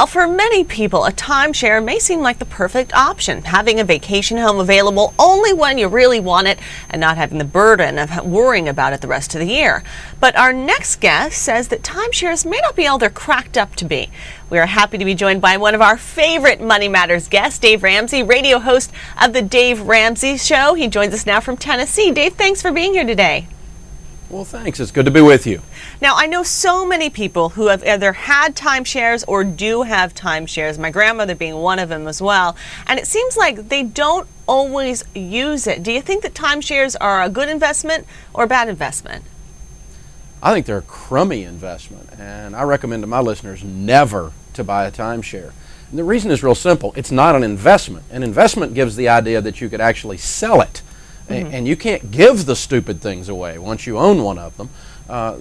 For many people, a timeshare may seem like the perfect option, having a vacation home available only when you really want it and not having the burden of worrying about it the rest of the year. But our next guest says that timeshares may not be all they're cracked up to be. We are happy to be joined by one of our favorite Money Matters guests, Dave Ramsey, radio host of The Dave Ramsey Show. He joins us now from Tennessee. Dave, thanks for being here today. Well, thanks. It's good to be with you. Now, I know so many people who have either had timeshares or do have timeshares, my grandmother being one of them as well, and it seems like they don't always use it. Do you think that timeshares are a good investment or a bad investment? I think they're a crummy investment, and I recommend to my listeners never to buy a timeshare. And the reason is real simple. It's not an investment. An investment gives the idea that you could actually sell it. And you can't give the stupid things away once you own one of them.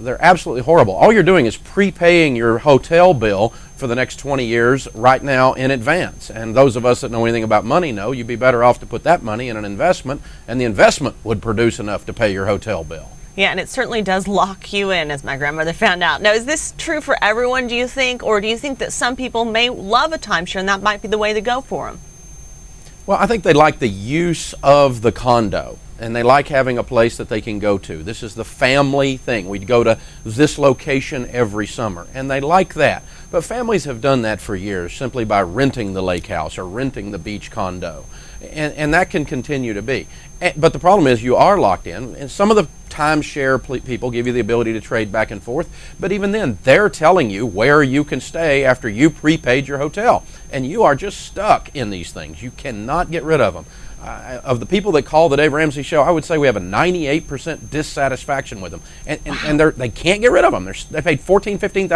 They're absolutely horrible. All you're doing is prepaying your hotel bill for the next 20 years right now in advance. And those of us that know anything about money know you'd be better off to put that money in an investment, and the investment would produce enough to pay your hotel bill. Yeah, and it certainly does lock you in, as my grandmother found out. Now, is this true for everyone, do you think, or do you think that some people may love a timeshare and that might be the way to go for them? Well, I think they like the use of the condo, and they like having a place that they can go to. This is the family thing. We'd go to this location every summer, and they like that. But families have done that for years simply by renting the lake house or renting the beach condo, and that can continue to be. But the problem is you are locked in, and some of the timeshare people give you the ability to trade back and forth, but even then they're telling you where you can stay after you prepaid your hotel, and you are just stuck in these things. You cannot get rid of them. Of the people that call the Dave Ramsey Show, I would say we have a 98% dissatisfaction with them, and they can't get rid of them. They paid $14,000, $15,000,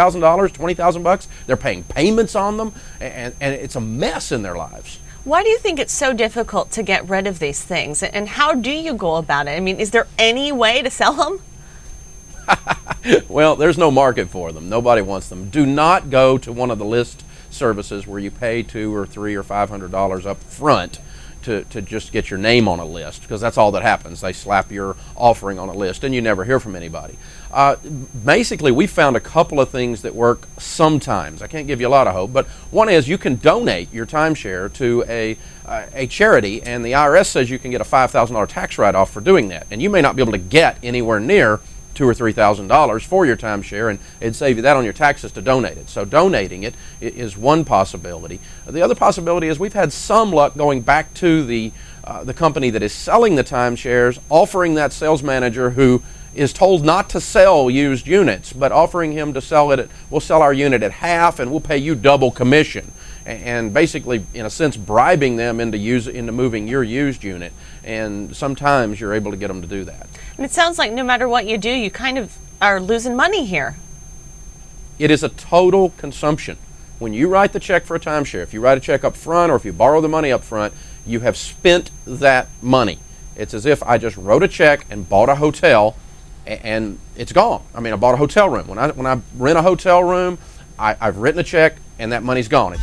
$20,000. They're paying payments on them, and it's a mess in their lives. Why do you think it's so difficult to get rid of these things, and how do you go about it? I mean, is there any way to sell them? Well, there's no market for them. Nobody wants them. Do not go to one of the list services where you pay $200 or $300 or $500 up front to just get your name on a list, because that's all that happens. They slap your offering on a list and you never hear from anybody. Basically, we found a couple of things that work sometimes. I can't give you a lot of hope, but one is you can donate your timeshare to a charity, and the IRS says you can get a $5,000 tax write-off for doing that. And you may not be able to get anywhere near $2,000 or $3,000 for your timeshare, and it'd save you that on your taxes to donate it. So donating it is one possibility. The other possibility is we've had some luck going back to the company that is selling the timeshares, offering that sales manager who is told not to sell used units, but offering him to sell it we'll sell our unit at half and we'll pay you double commission. And basically, in a sense, bribing them into moving your used unit. And sometimes you're able to get them to do that. And it sounds like no matter what you do, you kind of are losing money here. It is a total consumption. When you write the check for a timeshare, if you write a check up front or if you borrow the money up front, you have spent that money. It's as if I just wrote a check and bought a hotel, and it's gone. I mean, I bought a hotel room. When I rent a hotel room, I've written a check, and that money's gone.